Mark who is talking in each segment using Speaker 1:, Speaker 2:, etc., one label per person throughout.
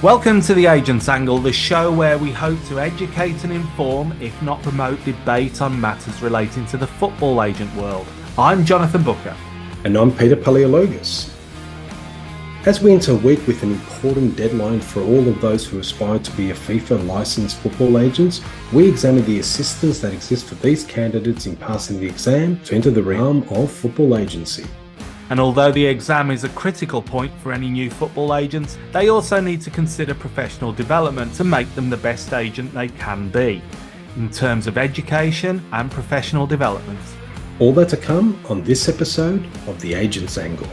Speaker 1: Welcome to The Agent's Angle, the show where we hope to educate and inform, if not promote debate on matters relating to the football agent world. I'm Jonathan Booker.
Speaker 2: And I'm Peter Paleologus. As we enter a week with an important deadline for all of those who aspire to be a FIFA licensed football agents, we examine the assistance that exists for these candidates in passing the exam to enter the realm of football agency.
Speaker 1: And although the exam is a critical point for any new football agents, they also need to consider professional development to make them the best agent they can be, in terms of education and professional development.
Speaker 2: All that to come on this episode of The Agent's Angle.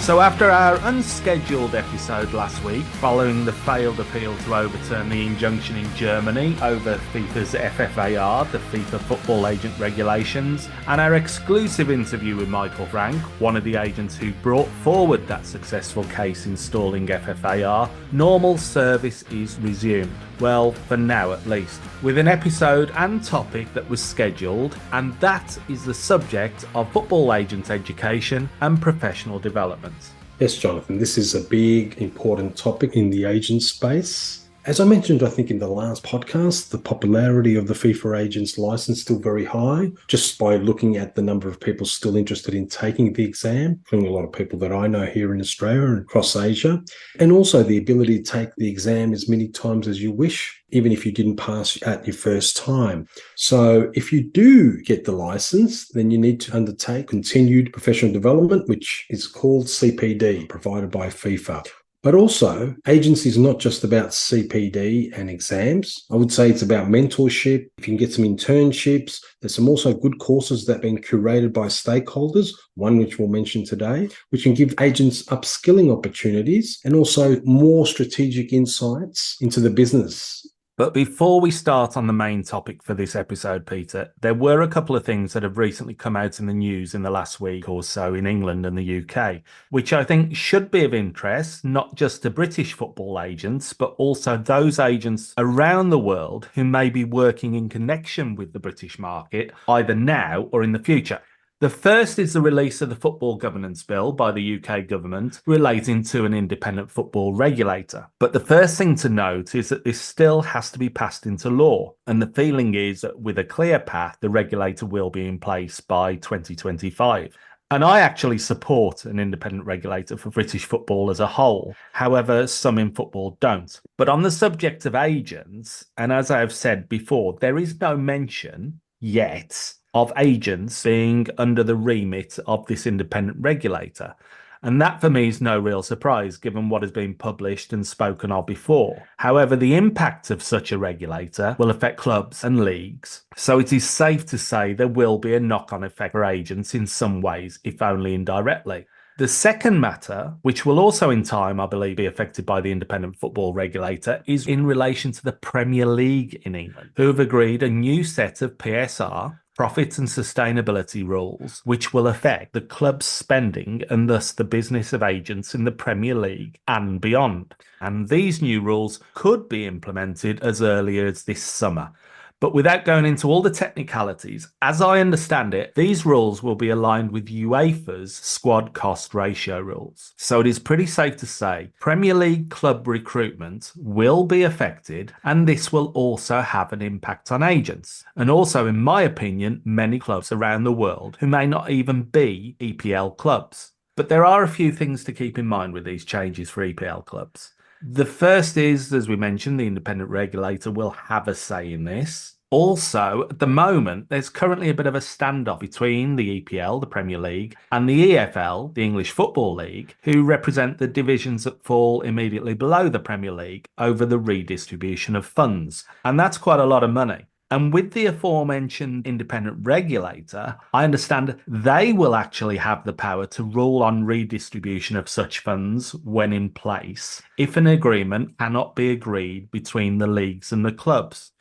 Speaker 1: So after our unscheduled episode last week, following the failed appeal to overturn the injunction in Germany over FIFA's FFAR, the FIFA Football Agent Regulations, and our exclusive interview with Michael Frank, one of the agents who brought forward that successful case installing FFAR, normal service is resumed. Well, for now at least, with an episode and topic that was scheduled, and that is the subject of football agent education and professional development.
Speaker 2: Yes, Jonathan, this is a big, important topic in the agent space. As I mentioned, I think in the last podcast, the popularity of the FIFA agent's license is still very high, just by looking at the number of people still interested in taking the exam, including a lot of people that I know here in Australia and across Asia, and also the ability to take the exam as many times as you wish, even if you didn't pass at your first time. So if you do get the license, then you need to undertake continued professional development, which is called CPD, provided by FIFA. But also, agency is not just about CPD and exams. I would say it's about mentorship. If you can get some internships, there's some also good courses that have been curated by stakeholders, one which we'll mention today, which can give agents upskilling opportunities and also more strategic insights into the business.
Speaker 1: But before we start on the main topic for this episode, Peter, there were a couple of things that have recently come out in the news in the last week or so in England and the UK, which I think should be of interest, not just to British football agents, but also those agents around the world who may be working in connection with the British market, either now or in the future. The first is the release of the Football Governance Bill by the UK government relating to an independent football regulator. But the first thing to note is that this still has to be passed into law. And the feeling is that with a clear path, the regulator will be in place by 2025. And I actually support an independent regulator for British football as a whole. However, some in football don't. But on the subject of agents, and as I have said before, there is no mention yet of agents being under the remit of this independent regulator. And that for me is no real surprise given what has been published and spoken of before. However, the impact of such a regulator will affect clubs and leagues. So it is safe to say there will be a knock-on effect for agents in some ways, if only indirectly. The second matter, which will also in time, I believe, be affected by the independent football regulator, is in relation to the Premier League in England, who have agreed a new set of PSR, profit and sustainability rules, which will affect the club's spending and thus the business of agents in the Premier League and beyond. And these new rules could be implemented as early as this summer. But without going into all the technicalities, as I understand it, these rules will be aligned with UEFA's squad cost ratio rules. So it is pretty safe to say Premier League club recruitment will be affected, and this will also have an impact on agents. And also, in my opinion, many clubs around the world who may not even be EPL clubs. But there are a few things to keep in mind with these changes for EPL clubs. The first is, as we mentioned, the independent regulator will have a say in this. Also, at the moment, there's currently a bit of a standoff between the EPL, the Premier League, and the EFL, the English Football League, who represent the divisions that fall immediately below the Premier League over the redistribution of funds. And that's quite a lot of money. And with the aforementioned independent regulator, I understand they will actually have the power to rule on redistribution of such funds when in place, if an agreement cannot be agreed between the leagues and the clubs.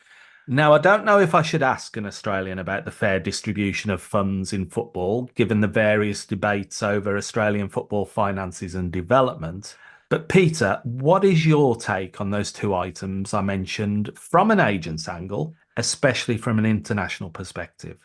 Speaker 1: Now, I don't know if I should ask an Australian about the fair distribution of funds in football, given the various debates over Australian football finances and development. But Peter, what is your take on those two items I mentioned from an agent's angle, especially from an international perspective?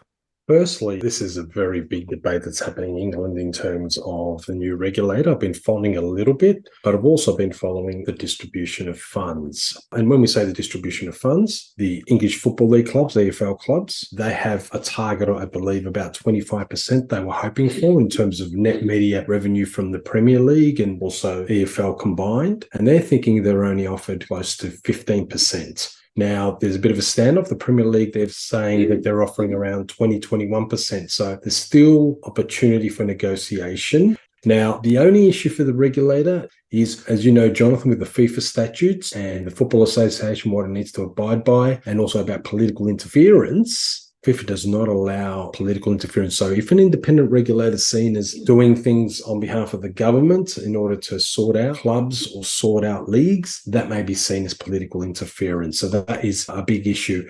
Speaker 2: Firstly, this is a very big debate that's happening in England in terms of the new regulator. I've been following a little bit, but I've also been following the distribution of funds. And when we say the distribution of funds, the English Football League clubs, the EFL clubs, they have a target, I believe, about 25% they were hoping for in terms of net media revenue from the Premier League and also EFL combined. And they're thinking they're only offered close to 15%. Now, there's a bit of a standoff. The Premier League, they're saying that they're offering around 21%. So there's still opportunity for negotiation. Now, the only issue for the regulator is, as you know, Jonathan, with the FIFA statutes and the Football Association, what it needs to abide by, and also about political interference. FIFA does not allow political interference. So if an independent regulator is seen as doing things on behalf of the government in order to sort out clubs or sort out leagues, that may be seen as political interference. So that is a big issue.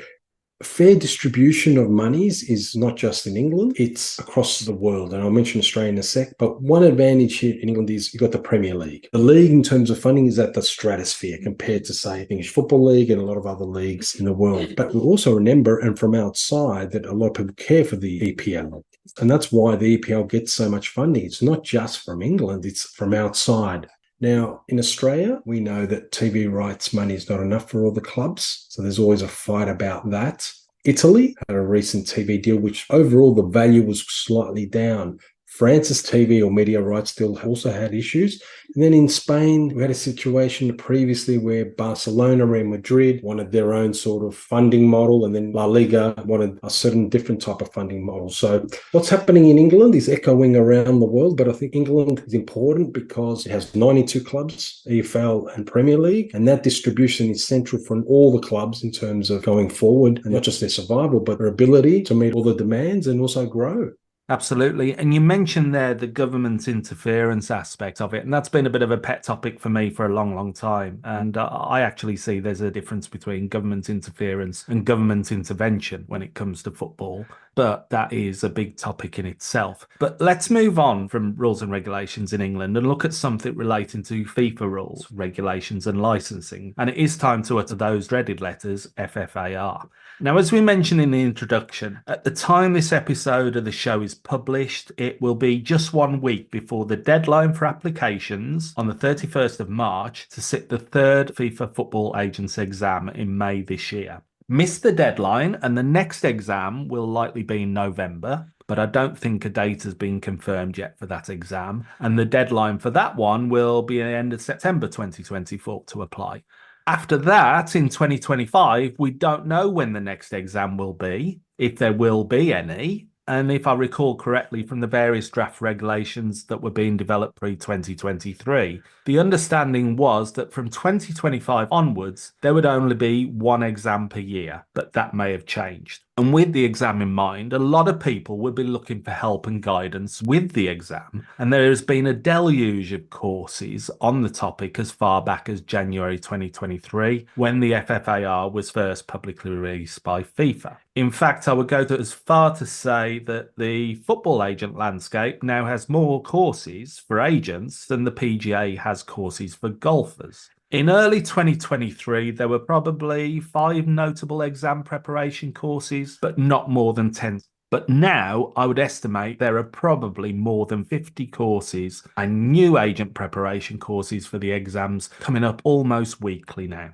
Speaker 2: Fair distribution of monies is not just in England, it's across the world. And I'll mention Australia in a sec, but one advantage here in England is you've got the Premier League. The league in terms of funding is at the stratosphere compared to, say, the English Football League and a lot of other leagues in the world. But we also remember, and from outside, that a lot of people care for the EPL. And that's why the EPL gets so much funding. It's not just from England, it's from outside. Now, in Australia, we know that TV rights money is not enough for all the clubs. So there's always a fight about that. Italy had a recent TV deal, which overall the value was slightly down. France's TV or media rights still also had issues. And then in Spain, we had a situation previously where Barcelona and Madrid wanted their own sort of funding model, and then La Liga wanted a certain different type of funding model. So what's happening in England is echoing around the world, but I think England is important because it has 92 clubs, EFL and Premier League, and that distribution is central for all the clubs in terms of going forward, and not just their survival, but their ability to meet all the demands and also grow.
Speaker 1: Absolutely. And you mentioned there the government interference aspect of it. And that's been a bit of a pet topic for me for a long, long time. And I actually see there's a difference between government interference and government intervention when it comes to football. But that is a big topic in itself. But let's move on from rules and regulations in England and look at something relating to FIFA rules, regulations and licensing. And it is time to utter those dreaded letters, FFAR. Now, as we mentioned in the introduction, at the time this episode of the show is published, it will be just 1 week before the deadline for applications on the 31st of March to sit the third FIFA Football Agents exam in May this year. Miss the deadline and the next exam will likely be in November, but I don't think a date has been confirmed yet for that exam. And the deadline for that one will be at the end of September 2024 to apply. After that, in 2025, we don't know when the next exam will be, if there will be any. And if I recall correctly from the various draft regulations that were being developed pre-2023, the understanding was that from 2025 onwards, there would only be one exam per year, but that may have changed. And with the exam in mind, a lot of people would be looking for help and guidance with the exam. And there has been a deluge of courses on the topic as far back as January 2023, when the FFAR was first publicly released by FIFA. In fact, I would go as far to say that the football agent landscape now has more courses for agents than the PGA has courses for golfers. In early 2023, there were probably 5 notable exam preparation courses, but not more than 10. But now I would estimate there are probably more than 50 courses and new agent preparation courses for the exams coming up almost weekly now.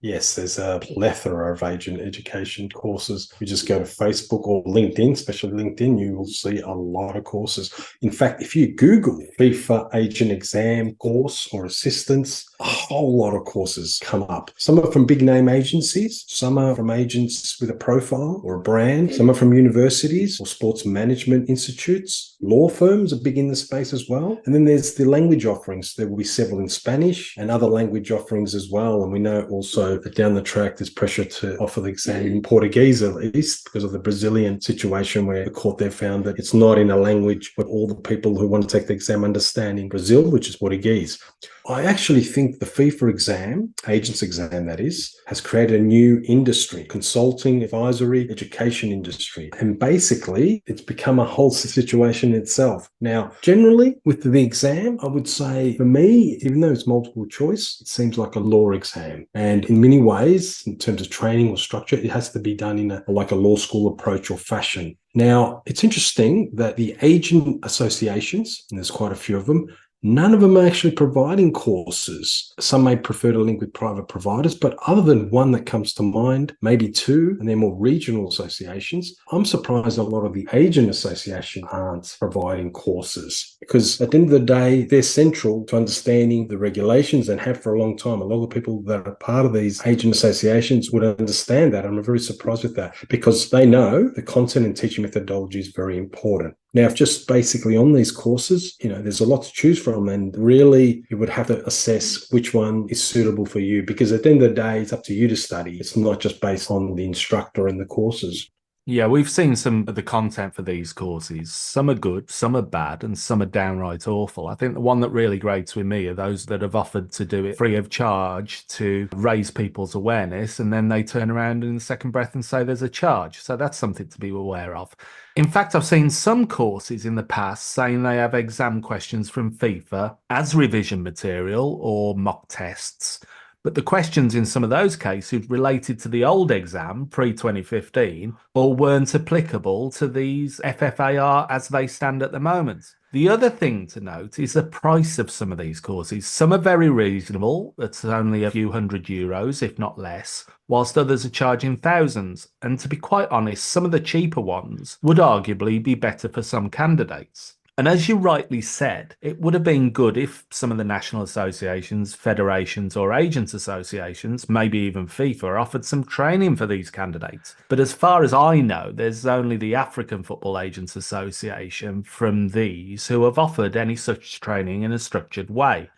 Speaker 2: Yes, there's a plethora of agent education courses. You just go to Facebook or LinkedIn, especially LinkedIn, you will see a lot of courses. In fact, if you Google FIFA agent exam course or assistance, a whole lot of courses come up. Some are from big name agencies. Some are from agents with a profile or a brand. Some are from universities or sports management institutes. Law firms are big in the space as well. And then there's the language offerings. There will be several in Spanish and other language offerings as well. And we know also that down the track, there's pressure to offer the exam in Portuguese, at least, because of the Brazilian situation where the court there found that it's not in a language what all the people who want to take the exam understand in Brazil, which is Portuguese. I actually think the FIFA exam, agents exam that is, has created a new industry, consulting, advisory, education industry. And basically, it's become a whole situation itself. Now, generally, with the exam, I would say for me, even though it's multiple choice, it seems like a law exam. And in many ways, in terms of training or structure, it has to be done in like a law school approach or fashion. Now, it's interesting that the agent associations, and there's quite a few of them, none of them are actually providing courses. Some may prefer to link with private providers, but other than one that comes to mind, maybe two, and they're more regional associations, I'm surprised a lot of the agent associations aren't providing courses because at the end of the day, they're central to understanding the regulations and have for a long time. A lot of people that are part of these agent associations would understand that. I'm very surprised with that because they know the content and teaching methodology is very important. Now, just basically on these courses, there's a lot to choose from, and really you would have to assess which one is suitable for you because at the end of the day, it's up to you to study. It's not just based on the instructor and the courses.
Speaker 1: Yeah, we've seen some of the content for these courses. Some are good, some are bad, and some are downright awful. I think the one that really grates with me are those that have offered to do it free of charge to raise people's awareness, and then they turn around in the second breath and say there's a charge. So that's something to be aware of. In fact, I've seen some courses in the past saying they have exam questions from FIFA as revision material or mock tests. But the questions in some of those cases related to the old exam pre-2015 or weren't applicable to these FFAR as they stand at the moment. The other thing to note is the price of some of these courses. Some are very reasonable, it's only a few €100, if not less, whilst others are charging thousands. And to be quite honest, some of the cheaper ones would arguably be better for some candidates. And as you rightly said, it would have been good if some of the national associations, federations, or agents associations, maybe even FIFA, offered some training for these candidates. But as far as I know, there's only the African Football Agents Association from these who have offered any such training in a structured way.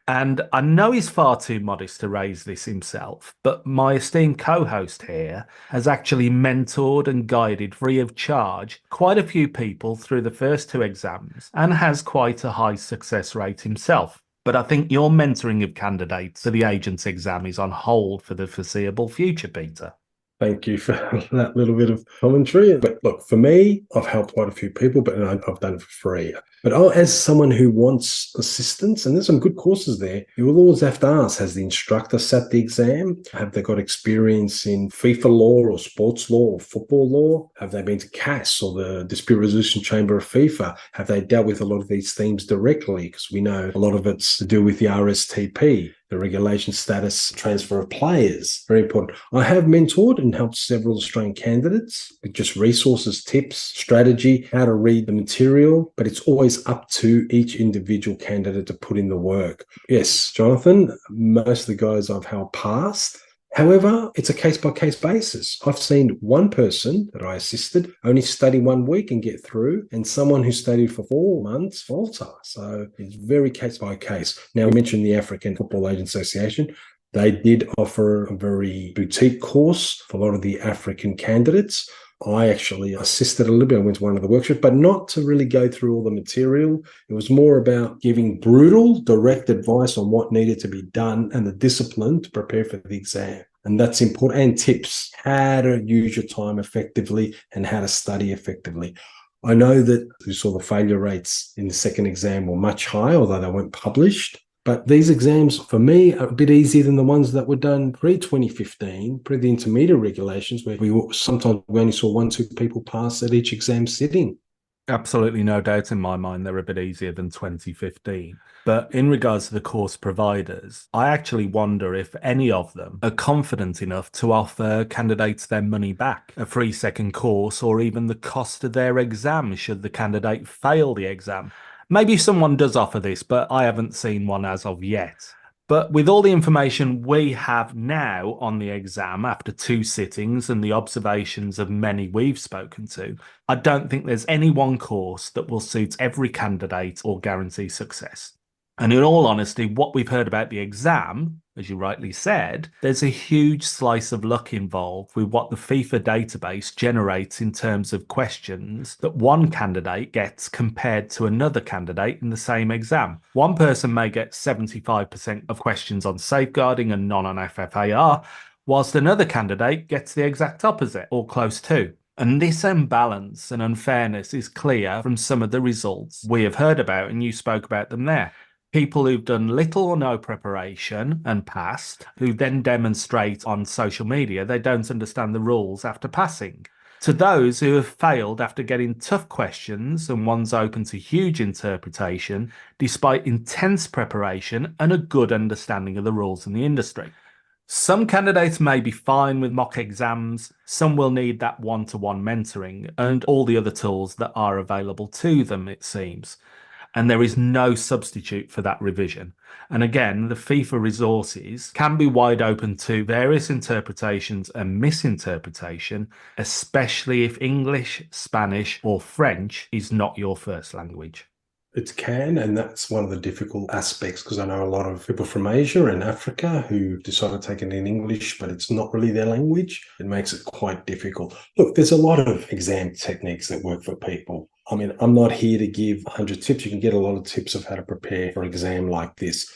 Speaker 1: And I know he's far too modest to raise this himself, but my esteemed co-host here has actually mentored and guided free of charge quite a few people through the first two exams and has quite a high success rate himself. But I think your mentoring of candidates for the agent's exam is on hold for the foreseeable future, Peter.
Speaker 2: Thank you for that little bit of commentary. But look, for me, I've helped quite a few people, but I've done it for free. But as someone who wants assistance, and there's some good courses there, you will always have to ask, has the instructor sat the exam? Have they got experience in FIFA law or sports law or football law? Have they been to CAS or the Dispute Resolution Chamber of FIFA? Have they dealt with a lot of these themes directly? Because we know a lot of it's to do with the RSTP. The regulation status transfer of players, very important. I have mentored and helped several Australian candidates with just resources, tips, strategy, how to read the material, but it's always up to each individual candidate to put in the work. Yes, Jonathan, most of the guys I've helped passed. However, it's a case-by-case basis. I've seen one person that I assisted only study 1 week and get through, and someone who studied for 4 months falter. So it's very case-by-case. Now, we mentioned the African Football Agent Association. They did offer a very boutique course for a lot of the African candidates. I actually assisted a little bit. I went to one of the workshops, but not to really go through all the material. It was more about giving brutal, direct advice on what needed to be done and the discipline to prepare for the exam. And that's important. And tips, how to use your time effectively and how to study effectively. I know that we saw the failure rates in the second exam were much higher, although they weren't published. But these exams, for me, are a bit easier than the ones that were done pre-2015, pre the intermediate regulations, where sometimes we only saw 1, 2 people pass at each exam sitting.
Speaker 1: Absolutely no doubt in my mind they're a bit easier than 2015. But in regards to the course providers, I actually wonder if any of them are confident enough to offer candidates their money back, a free second course, or even the cost of their exam should the candidate fail the exam. Maybe someone does offer this, but I haven't seen one as of yet. But with all the information we have now on the exam after 2 sittings and the observations of many we've spoken to, I don't think there's any one course that will suit every candidate or guarantee success. And in all honesty, what we've heard about the exam, as you rightly said, there's a huge slice of luck involved with what the FIFA database generates in terms of questions that one candidate gets compared to another candidate in the same exam. One person may get 75% of questions on safeguarding and none on FFAR, whilst another candidate gets the exact opposite, or close to. And this imbalance and unfairness is clear from some of the results we have heard about, and you spoke about them there. People who've done little or no preparation and passed, who then demonstrate on social media they don't understand the rules after passing. To those who have failed after getting tough questions and ones open to huge interpretation, despite intense preparation and a good understanding of the rules in the industry. Some candidates may be fine with mock exams, some will need that one-to-one mentoring and all the other tools that are available to them, it seems. And there is no substitute for that revision. And again, the FIFA resources can be wide open to various interpretations and misinterpretation, especially if English, Spanish, or French is not your first language.
Speaker 2: It can, and that's one of the difficult aspects, because I know a lot of people from Asia and Africa who decide to take it in English, but it's not really their language. It makes it quite difficult. Look, there's a lot of exam techniques that work for people. I mean, I'm not here to give 100 tips. You can get a lot of tips of how to prepare for an exam like this.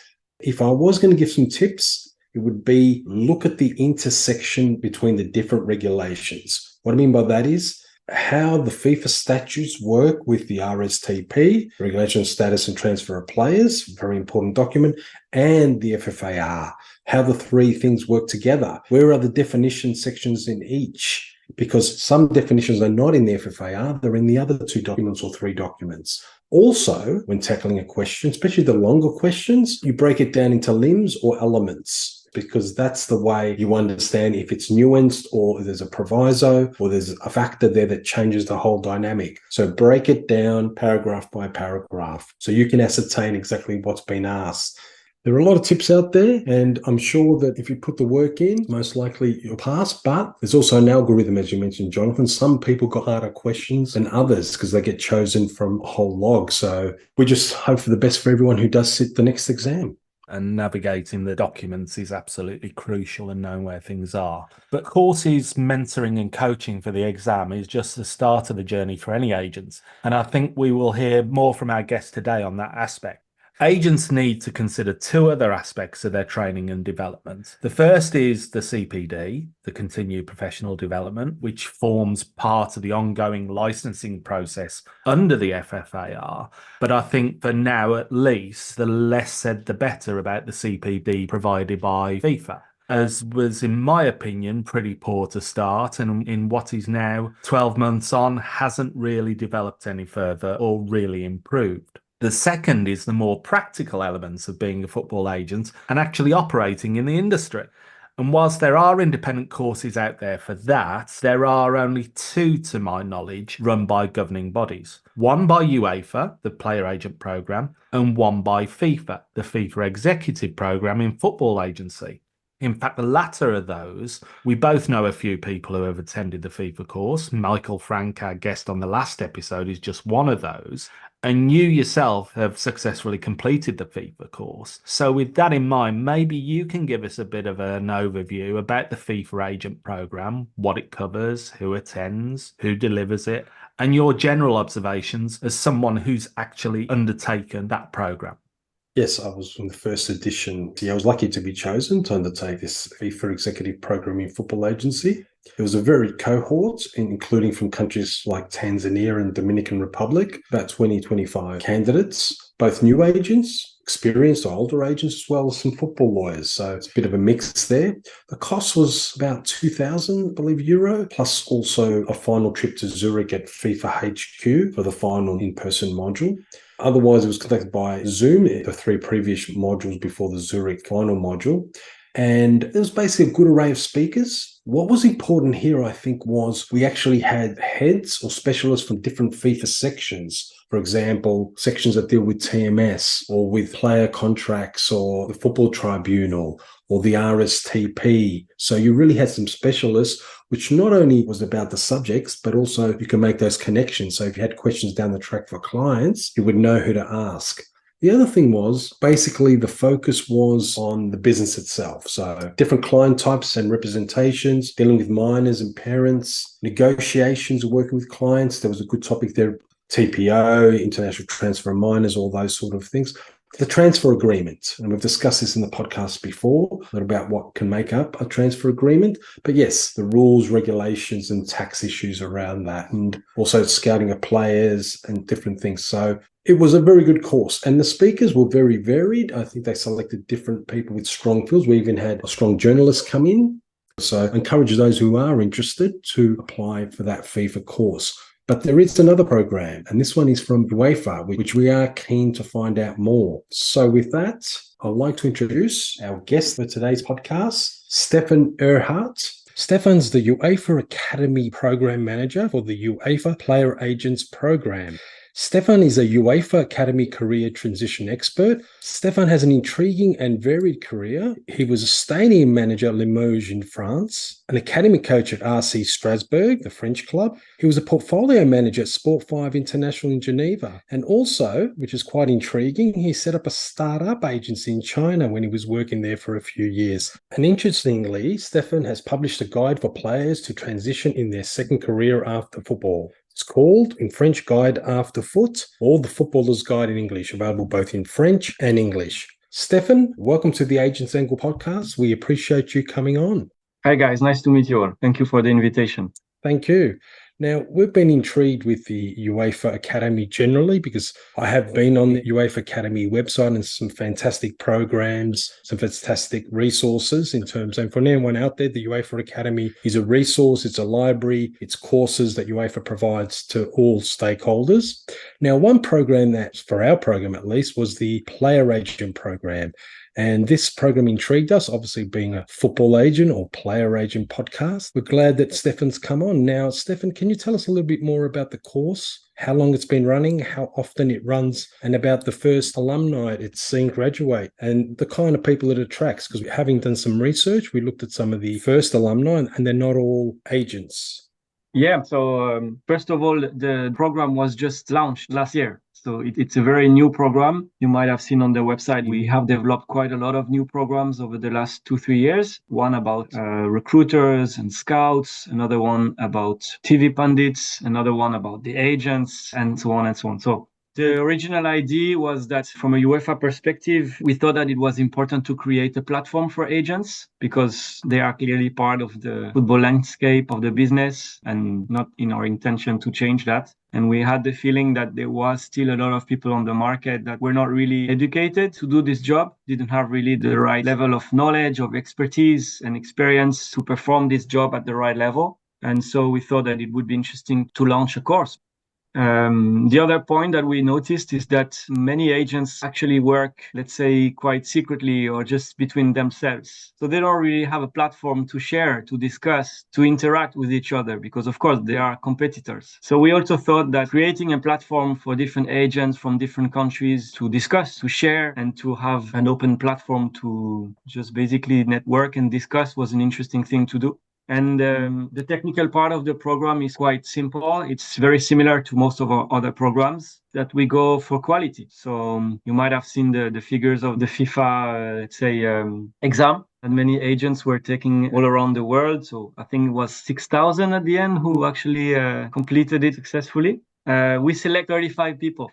Speaker 2: If I was going to give some tips, it would be look at the intersection between the different regulations. What I mean by that is how the FIFA statutes work with the RSTP, Regulation, Status and Transfer of Players, very important document, and the FFAR, how the three things work together. Where are the definition sections in each? Because some definitions are not in the FFAR, they're in the other two documents or three documents. Also, when tackling a question, especially the longer questions, you break it down into limbs or elements, because that's the way you understand if it's nuanced or there's a proviso or there's a factor there that changes the whole dynamic. So break it down paragraph by paragraph so you can ascertain exactly what's been asked. There are a lot of tips out there, and I'm sure that if you put the work in, most likely you'll pass. But there's also an algorithm, as you mentioned, Jonathan. Some people got harder questions than others because they get chosen from a whole log. So we just hope for the best for everyone who does sit the next exam.
Speaker 1: And navigating the documents is absolutely crucial and knowing where things are. But courses, mentoring and coaching for the exam is just the start of the journey for any agents. And I think we will hear more from our guest today on that aspect. Agents need to consider two other aspects of their training and development. The first is the CPD, the Continued Professional Development, which forms part of the ongoing licensing process under the FFAR. But I think for now, at least, the less said, the better about the CPD provided by FIFA, as was, in my opinion, pretty poor to start, and in what is now 12 months on, hasn't really developed any further or really improved. The second is the more practical elements of being a football agent and actually operating in the industry. And whilst there are independent courses out there for that, there are only two, to my knowledge, run by governing bodies. One by UEFA, the Player Agent Programme, and one by FIFA, the FIFA Executive Programme in Football Agency. In fact, the latter of those, we both know a few people who have attended the FIFA course. Michael Frank, our guest on the last episode, is just one of those. And you yourself have successfully completed the FIFA course. So with that in mind, maybe you can give us a bit of an overview about the FIFA Agent Programme, what it covers, who attends, who delivers it, and your general observations as someone who's actually undertaken that programme.
Speaker 2: Yes, I was in the first edition. I was lucky to be chosen to undertake this FIFA Executive Programme in Football Agency. It was a varied cohort, including from countries like Tanzania and Dominican Republic, about 20-25 candidates, both new agents, experienced or older agents, as well as some football lawyers. So it's a bit of a mix there. The cost was about 2,000, I believe, euro, plus also a final trip to Zurich at FIFA HQ for the final in-person module. Otherwise, it was conducted by Zoom, the three previous modules before the Zurich final module. And it was basically a good array of speakers. What was important here, I think, was we actually had heads or specialists from different FIFA sections. For example, sections that deal with TMS or with player contracts or the Football Tribunal or the RSTP. So you really had some specialists, which not only was about the subjects, but also you can make those connections. So if you had questions down the track for clients, you would know who to ask. The other thing was basically the focus was on the business itself. So different client types and representations, dealing with minors and parents, negotiations, working with clients. There was a good topic there. TPO, international transfer of minors, all those sort of things. The transfer agreement, and we've discussed this in the podcast before, about what can make up a transfer agreement. But yes, the rules, regulations, and tax issues around that, and also scouting of players and different things. So it was a very good course, and the speakers were very varied. I think they selected different people with strong fields. We even had a strong journalist come in. So I encourage those who are interested to apply for that FIFA course. But there is another program, and this one is from UEFA, which we are keen to find out more. So with that, I'd like to introduce our guest for today's podcast, Stephane Ehrhart. Stephane's the UEFA Academy Program Manager for the UEFA Player Agents Program. Stephane is a UEFA Academy career transition expert. Stephane has an intriguing and varied career. He was a stadium manager at Limoges in France, an academy coach at RC Strasbourg, the French club. He was a portfolio manager at Sport 5 International in Geneva. And also, which is quite intriguing, he set up a startup agency in China when he was working there for a few years. And interestingly, Stephane has published a guide for players to transition in their second career after football. It's called, in French, Guide After Foot, or the Footballer's Guide in English, available both in French and English. Stephane, welcome to the Agents Angle podcast. We appreciate you coming on.
Speaker 3: Hi, guys. Nice to meet you all. Thank you for the invitation.
Speaker 2: Thank you. Now, we've been intrigued with the UEFA Academy generally because I have been on the UEFA Academy website and some fantastic programs, some fantastic resources in terms, and for anyone out there, the UEFA Academy is a resource, it's a library, it's courses that UEFA provides to all stakeholders. Now, one program that, for our program at least, was the Player Agent Program. And this program intrigued us, obviously being a football agent or player agent podcast. We're glad that Stephane's come on. Now, Stephane, can you tell us a little bit more about the course, how long it's been running, how often it runs, and about the first alumni it's seen graduate and the kind of people it attracts? Because having done some research, we looked at some of the first alumni and they're not all agents.
Speaker 3: Yeah, so first of all, the program was just launched last year. So it's a very new program. You might have seen on the website, we have developed quite a lot of new programs over the last 2-3 years. One about recruiters and scouts, another one about TV pundits, another one about the agents, and so on and so on. So the original idea was that from a UEFA perspective, we thought that it was important to create a platform for agents because they are clearly part of the football landscape of the business and not in our intention to change that. And we had the feeling that there was still a lot of people on the market that were not really educated to do this job, didn't have really the right level of knowledge, of expertise and experience to perform this job at the right level. And so we thought that it would be interesting to launch a course. The other point that we noticed is that many agents actually work, let's say, quite secretly or just between themselves. So they don't really have a platform to share, to discuss, to interact with each other because, of course, they are competitors. So we also thought that creating a platform for different agents from different countries to discuss, to share, and to have an open platform to just basically network and discuss was an interesting thing to do. And the technical part of the program is quite simple. It's very similar to most of our other programs that we go for quality. So you might have seen the figures of the FIFA, exam that many agents were taking all around the world. So I think it was 6,000 at the end who actually completed it successfully. We select 35 people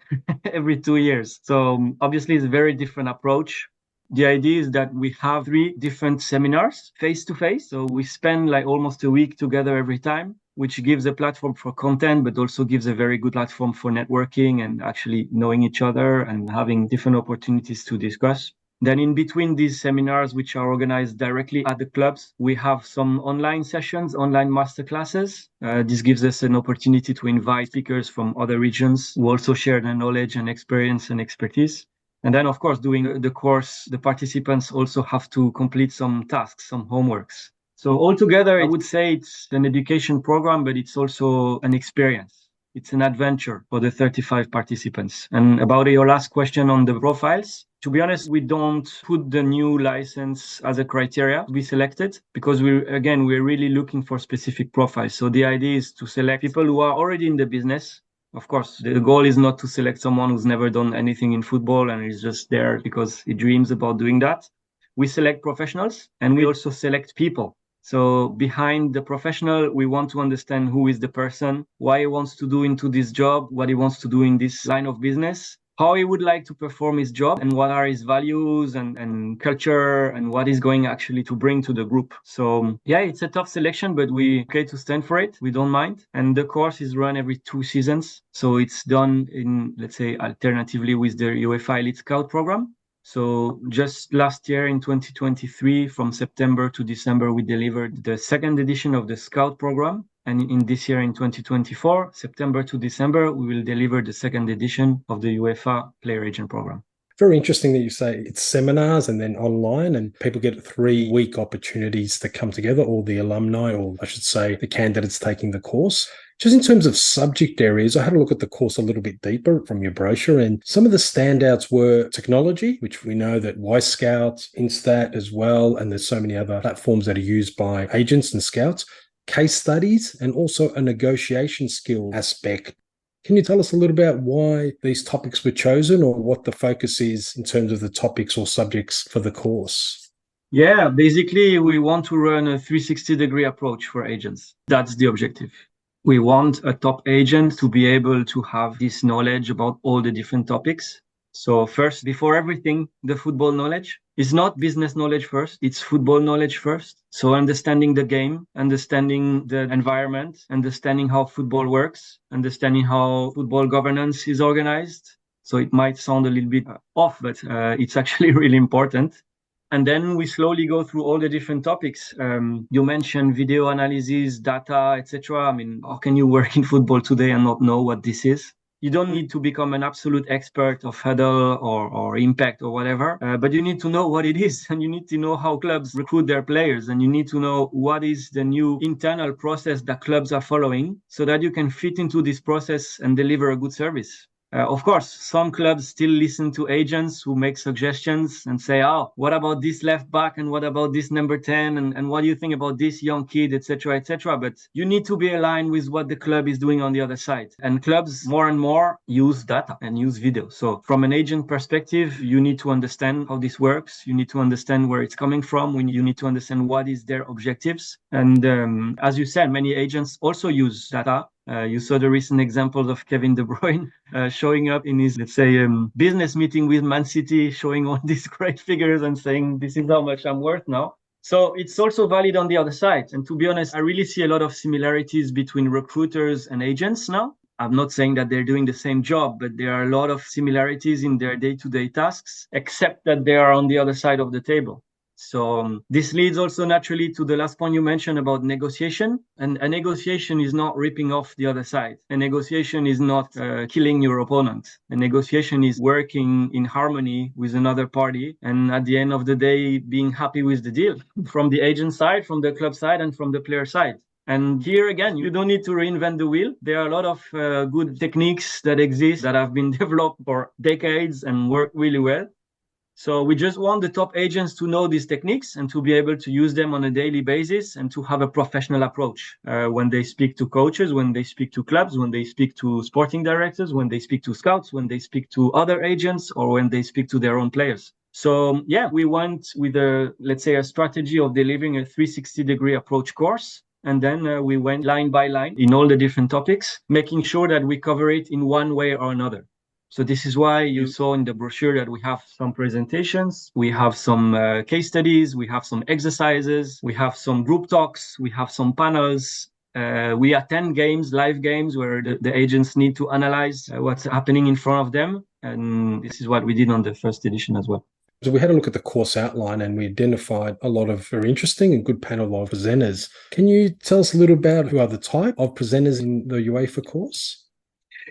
Speaker 3: every 2 years. So obviously it's a very different approach. The idea is that we have 3 different seminars face to face. So we spend like almost a week together every time, which gives a platform for content, but also gives a very good platform for networking and actually knowing each other and having different opportunities to discuss. Then in between these seminars, which are organized directly at the clubs, we have some online sessions, online masterclasses. This gives us an opportunity to invite speakers from other regions who also share their knowledge and experience and expertise. And then, of course, doing the course, the participants also have to complete some tasks, some homeworks. So altogether, I would say it's an education program, but it's also an experience. It's an adventure for the 35 participants. And about your last question on the profiles, to be honest, we don't put the new license as a criteria to be selected because we're really looking for specific profiles. So the idea is to select people who are already in the business, Of course, the goal is not to select someone who's never done anything in football and is just there because he dreams about doing that. We select professionals and we also select people. So behind the professional, we want to understand who is the person, why he wants to do into this job, what he wants to do in this line of business, how he would like to perform his job, and what are his values and culture, and what he's going actually to bring to the group. So yeah, it's a tough selection, but we okay to stand for it. We don't mind. And the course is run every 2 seasons. So it's done in, let's say, alternatively with the UEFA Elite Scout program. So just last year in 2023, from September to December, we delivered the second edition of the Scout program. And in this year, in 2024, September to December, we will deliver the second edition of the UEFA Player Agent program.
Speaker 2: Very interesting that you say it's seminars and then online, and people get 3-week opportunities to come together, or the alumni, or I should say the candidates taking the course. Just in terms of subject areas, I had a look at the course a little bit deeper from your brochure, and some of the standouts were technology, which we know that Y-Scout, Instat as well, and there's so many other platforms that are used by agents and scouts, case studies, and also a negotiation skill aspect. Can you tell us a little about why these topics were chosen, or what the focus is in terms of the topics or subjects for the course?
Speaker 3: Yeah, basically, we want to run a 360-degree approach for agents. That's the objective. We want a top agent to be able to have this knowledge about all the different topics. So first, before everything, the football knowledge is not business knowledge first, it's football knowledge first. So understanding the game, understanding the environment, understanding how football works, understanding how football governance is organized. So it might sound a little bit off, but it's actually really important. And then we slowly go through all the different topics. You mentioned video analysis, data, etc. I mean, how can you work in football today and not know what this is? You don't need to become an absolute expert of huddle or impact or whatever, but you need to know what it is, and you need to know how clubs recruit their players, and you need to know what is the new internal process that clubs are following so that you can fit into this process and deliver a good service. Of course, some clubs still listen to agents who make suggestions and say, oh, what about this left back, and what about this number 10, and what do you think about this young kid, etc., etc. But you need to be aligned with what the club is doing on the other side. And clubs more and more use data and use video. So from an agent perspective, you need to understand how this works. You need to understand where it's coming from. You need to understand what is their objectives. And as you said, many agents also use data. You saw the recent examples of Kevin De Bruyne showing up in his, let's say, business meeting with Man City, showing all these great figures and saying, this is how much I'm worth now. So it's also valid on the other side. And to be honest, I really see a lot of similarities between recruiters and agents now. I'm not saying that they're doing the same job, but there are a lot of similarities in their day-to-day tasks, except that they are on the other side of the table. So this leads also naturally to the last point you mentioned about negotiation. And a negotiation is not ripping off the other side. A negotiation is not killing your opponent. A negotiation is working in harmony with another party, and at the end of the day, being happy with the deal from the agent side, from the club side, and from the player side. And here again, you don't need to reinvent the wheel. There are a lot of good techniques that exist that have been developed for decades and work really well. So we just want the top agents to know these techniques and to be able to use them on a daily basis, and to have a professional approach when they speak to coaches, when they speak to clubs, when they speak to sporting directors, when they speak to scouts, when they speak to other agents, or when they speak to their own players. So yeah, we went with let's say, a strategy of delivering a 360-degree approach course. And then we went line by line in all the different topics, making sure that we cover it in one way or another. So this is why you saw in the brochure that we have some presentations, we have some case studies, we have some exercises, we have some group talks, we have some panels. We attend games, live games, where the agents need to analyze what's happening in front of them. And this is what we did on the first edition as well.
Speaker 2: So we had a look at the course outline, and we identified a lot of very interesting and good panel of presenters. Can you tell us a little about who are the type of presenters in the UEFA course?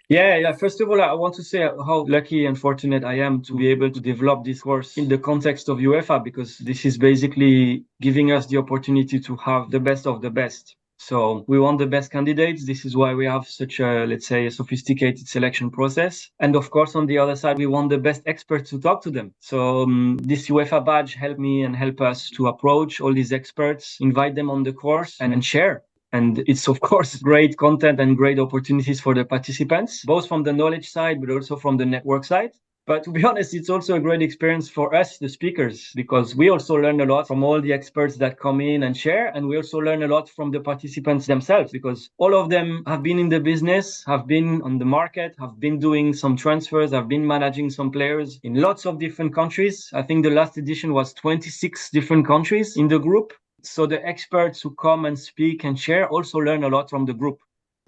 Speaker 3: Yeah. First of all, I want to say how lucky and fortunate I am to be able to develop this course in the context of UEFA, because this is basically giving us the opportunity to have the best of the best. So we want the best candidates. This is why we have such a, let's say, a sophisticated selection process. And of course, on the other side, we want the best experts to talk to them. So this UEFA badge helped me and help us to approach all these experts, invite them on the course, and share. And it's, of course, great content and great opportunities for the participants, both from the knowledge side, but also from the network side. But to be honest, it's also a great experience for us, the speakers, because we also learn a lot from all the experts that come in and share. And we also learn a lot from the participants themselves, because all of them have been in the business, have been on the market, have been doing some transfers, have been managing some players in lots of different countries. I think the last edition was 26 different countries in the group. So the experts who come and speak and share also learn a lot from the group.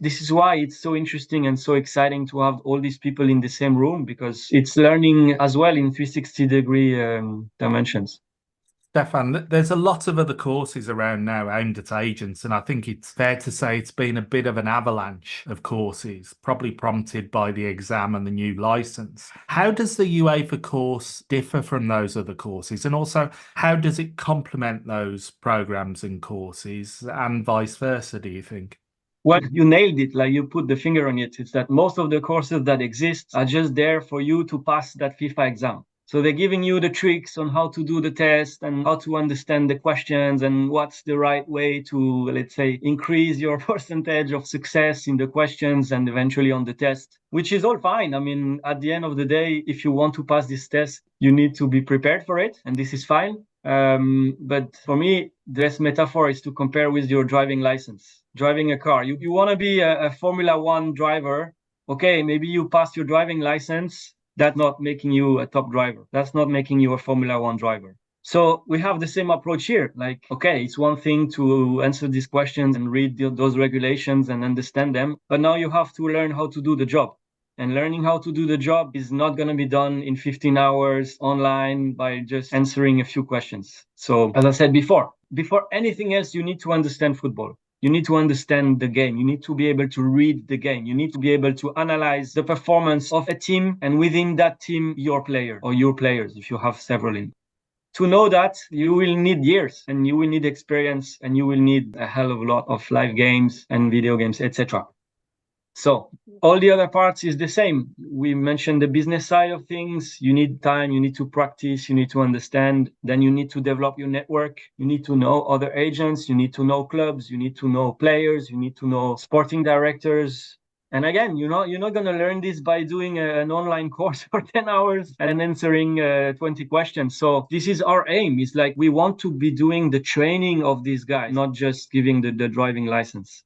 Speaker 3: This is why it's so interesting and so exciting to have all these people in the same room, because it's learning as well in 360-degree dimensions.
Speaker 1: Stephane, there's a lot of other courses around now aimed at agents, and I think it's fair to say it's been a bit of an avalanche of courses, probably prompted by the exam and the new license. How does the UEFA course differ from those other courses? And also, how does it complement those programs and courses, and vice versa, do you think?
Speaker 3: Well, you nailed it. Like, you put the finger on it. It's that most of the courses that exist are just there for you to pass that FIFA exam. So they're giving you the tricks on how to do the test and how to understand the questions and what's the right way to, let's say, increase your percentage of success in the questions and eventually on the test, which is all fine. I mean, at the end of the day, if you want to pass this test, you need to be prepared for it, and this is fine. But for me, the best metaphor is to compare with your driving license. Driving a car. You want to be a Formula One driver. Okay, maybe you pass your driving license. That's not making you a top driver. That's not making you a Formula One driver. So we have the same approach here. Like, okay, it's one thing to answer these questions and read those regulations and understand them, but now you have to learn how to do the job. And learning how to do the job is not going to be done in 15 hours online by just answering a few questions. So, as I said before anything else, you need to understand football. You need to understand the game. You need to be able to read the game. You need to be able to analyze the performance of a team, and within that team, your player or your players, if you have several in. To know that, you will need years, and you will need experience, and you will need a hell of a lot of live games and video games, etc. So all the other parts is the same. We mentioned the business side of things. You need time, you need to practice, you need to understand. Then you need to develop your network. You need to know other agents, you need to know clubs, you need to know players, you need to know sporting directors. And again, you're not going to learn this by doing an online course for 10 hours and answering 20 questions. So this is our aim. It's like we want to be doing the training of these guys, not just giving the driving license.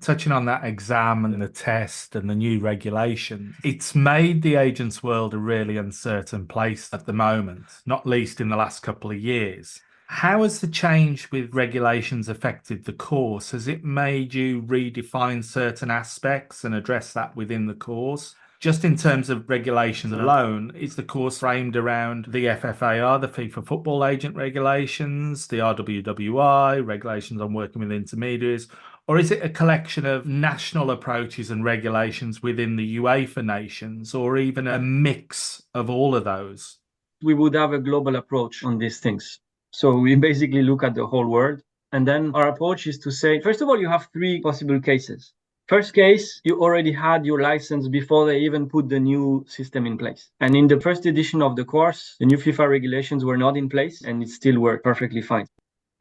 Speaker 1: Touching on that exam and the test and the new regulation, it's made the agents world a really uncertain place at the moment, not least in the last couple of years. How has the change with regulations affected the course? Has it made you redefine certain aspects and address that within the course? Just in terms of regulations alone, is the course framed around the FFAR, the FIFA Football Agent regulations, the RWWI, regulations on working with intermediaries, or is it a collection of national approaches and regulations within the UEFA nations, or even a mix of all of those?
Speaker 3: We would have a global approach on these things. So we basically look at the whole world. And then our approach is to say, first of all, you have three possible cases. First case, you already had your license before they even put the new system in place. And in the first edition of the course, the new FIFA regulations were not in place, and it still worked perfectly fine.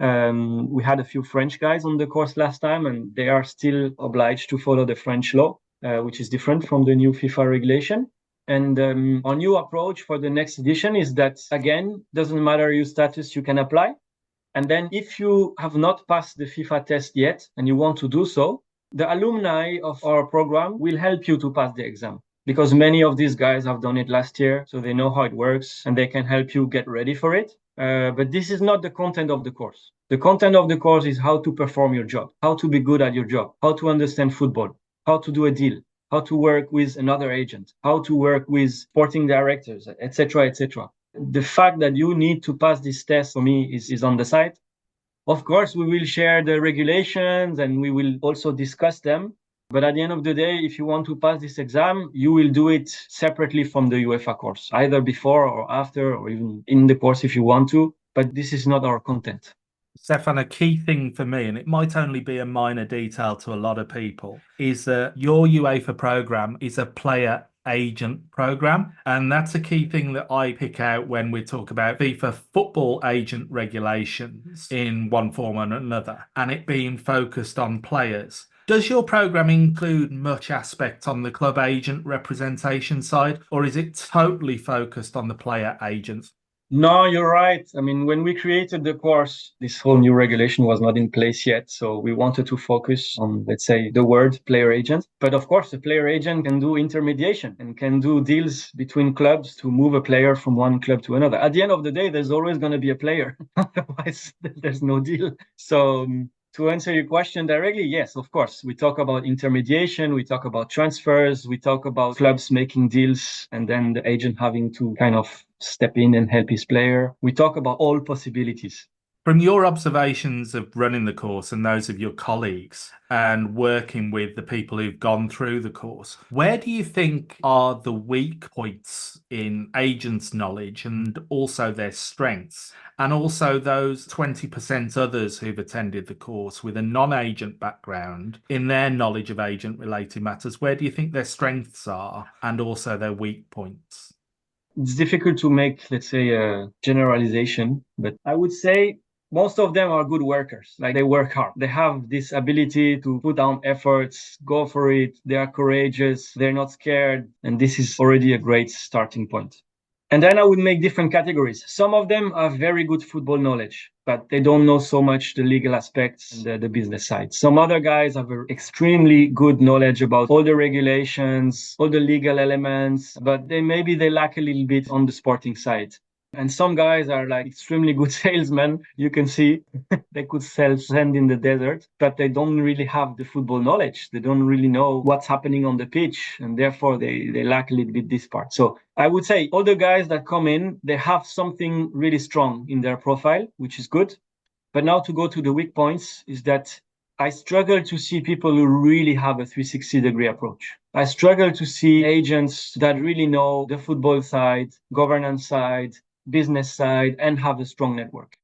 Speaker 3: We had a few French guys on the course last time, and they are still obliged to follow the French law, which is different from the new FIFA regulation. And our new approach for the next edition is that, again, doesn't matter your status, you can apply. And then if you have not passed the FIFA test yet and you want to do so, the alumni of our program will help you to pass the exam, because many of these guys have done it last year, so they know how it works and they can help you get ready for it. But this is not the content of the course. The content of the course is how to perform your job, how to be good at your job, how to understand football, how to do a deal, how to work with another agent, how to work with sporting directors, etc., etc. The fact that you need to pass this test for me is on the side. Of course, we will share the regulations and we will also discuss them. But at the end of the day, if you want to pass this exam, you will do it separately from the UEFA course, either before or after, or even in the course if you want to. But this is not our content.
Speaker 1: Stephane, a key thing for me, and it might only be a minor detail to a lot of people, is that your UEFA program is a player agent program. And that's a key thing that I pick out when we talk about FIFA football agent regulations in one form or another, and it being focused on players. Does your program include much aspect on the club agent representation side, or is it totally focused on the player agents?
Speaker 3: No, you're right. I mean, when we created the course, this whole new regulation was not in place yet. So we wanted to focus on, let's say, the word player agent. But of course, a player agent can do intermediation and can do deals between clubs to move a player from one club to another. At the end of the day, there's always going to be a player. Otherwise, there's no deal. So to answer your question directly, yes, of course. We talk about intermediation, we talk about transfers, we talk about clubs making deals and then the agent having to kind of step in and help his player. We talk about all possibilities.
Speaker 1: From your observations of running the course and those of your colleagues and working with the people who've gone through the course, where do you think are the weak points in agents' knowledge and also their strengths? And also those 20% others who've attended the course with a non-agent background in their knowledge of agent-related matters, where do you think their strengths are and also their weak points?
Speaker 3: It's difficult to make, let's say, a generalization, but I would say most of them are good workers. Like they work hard. They have this ability to put down efforts, go for it. They are courageous. They're not scared. And this is already a great starting point. And then I would make different categories. Some of them have very good football knowledge, but they don't know so much the legal aspects and the business side. Some other guys have extremely good knowledge about all the regulations, all the legal elements, but maybe they lack a little bit on the sporting side. And some guys are like extremely good salesmen. You can see they could sell sand in the desert, but they don't really have the football knowledge. They don't really know what's happening on the pitch. And therefore they lack a little bit this part. So I would say all the guys that come in, they have something really strong in their profile, which is good. But now to go to the weak points is that I struggle to see people who really have a 360-degree approach. I struggle to see agents that really know the football side, governance side, business side, and have a strong network.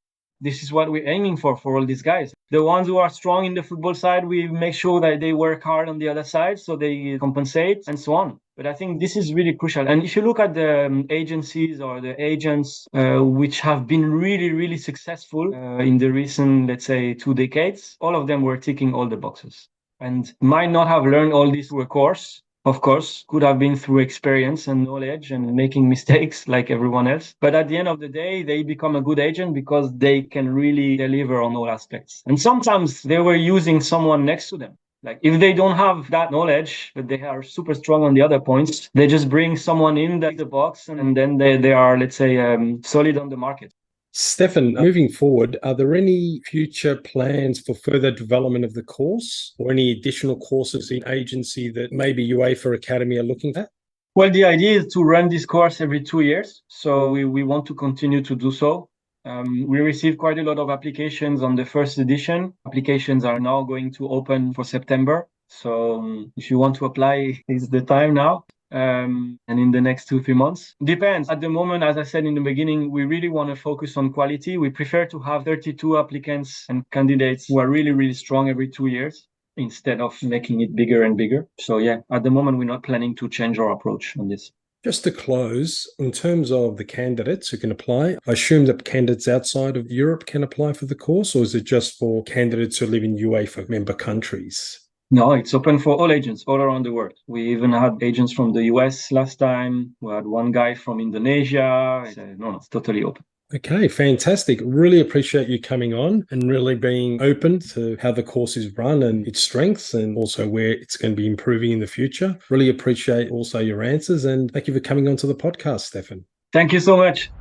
Speaker 3: This is what we're aiming for all these guys. The ones who are strong in the football side, we make sure that they work hard on the other side so they compensate and so on. But I think this is really crucial. And if you look at the agencies or the agents which have been really, really successful in the recent, let's say, 2 decades, all of them were ticking all the boxes and might not have learned all this through a course. Of course, could have been through experience and knowledge and making mistakes like everyone else. But at the end of the day, they become a good agent because they can really deliver on all aspects. And sometimes they were using someone next to them. Like if they don't have that knowledge, but they are super strong on the other points, they just bring someone in the box and then they are, let's say, solid on the market.
Speaker 2: Stephane, moving forward, are there any future plans for further development of the course or any additional courses in agency that maybe UEFA Academy are looking at?
Speaker 3: Well, the idea is to run this course every 2 years. So we want to continue to do so. We received quite a lot of applications on the first edition. Applications are now going to open for September. So if you want to apply, it's the time now. And in the next 2-3 months. Depends. At the moment, as I said in the beginning, we really want to focus on quality. We prefer to have 32 applicants and candidates who are really, really strong every 2 years instead of making it bigger and bigger. So yeah, at the moment, we're not planning to change our approach on this.
Speaker 2: Just to close, in terms of the candidates who can apply, I assume that candidates outside of Europe can apply for the course, or is it just for candidates who live in UEFA member countries?
Speaker 3: No, it's open for all agents all around the world. We even had agents from the US last time. We had one guy from Indonesia. It's totally open.
Speaker 2: Okay, fantastic. Really appreciate you coming on and really being open to how the course is run and its strengths and also where it's going to be improving in the future. Really appreciate also your answers and thank you for coming onto the podcast, Stephane.
Speaker 3: Thank you so much.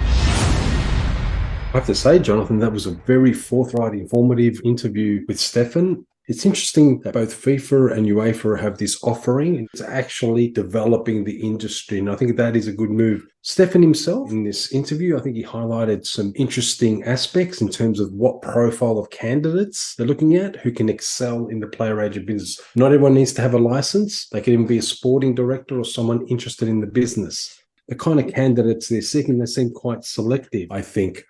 Speaker 2: I have to say, Jonathan, that was a very forthright, informative interview with Stephane. It's interesting that both FIFA and UEFA have this offering and it's actually developing the industry. And I think that is a good move. Stephane himself, in this interview, I think he highlighted some interesting aspects in terms of what profile of candidates they're looking at who can excel in the player agent business. Not everyone needs to have a license. They can even be a sporting director or someone interested in the business. The kind of candidates they're seeking, they seem quite selective, I think.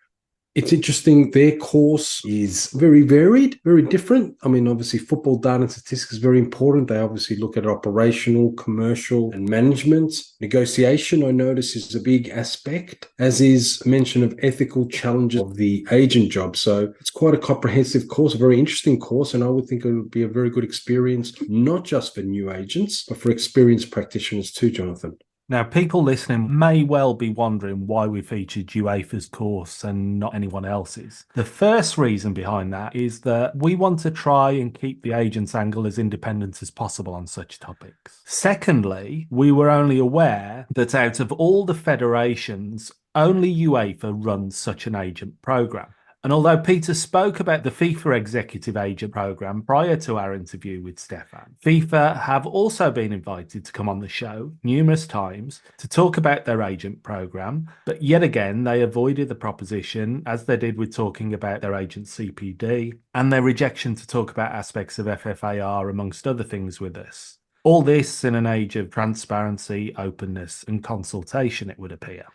Speaker 2: It's interesting. Their course is very varied, very different. I mean, obviously, football data and statistics is very important. They obviously look at operational, commercial, and management. Negotiation, I notice, is a big aspect, as is mention of ethical challenges of the agent job. So it's quite a comprehensive course, a very interesting course, and I would think it would be a very good experience, not just for new agents, but for experienced practitioners too, Jonathan.
Speaker 1: Now, people listening may well be wondering why we featured UEFA's course and not anyone else's. The first reason behind that is that we want to try and keep the agent's angle as independent as possible on such topics. Secondly, we were only aware that out of all the federations, only UEFA runs such an agent programme. And although Peter spoke about the FIFA Executive Agent Programme prior to our interview with Stephane, FIFA have also been invited to come on the show numerous times to talk about their agent programme, but yet again they avoided the proposition, as they did with talking about their agent CPD, and their rejection to talk about aspects of FFAR amongst other things with us. All this in an age of transparency, openness and consultation, it would appear.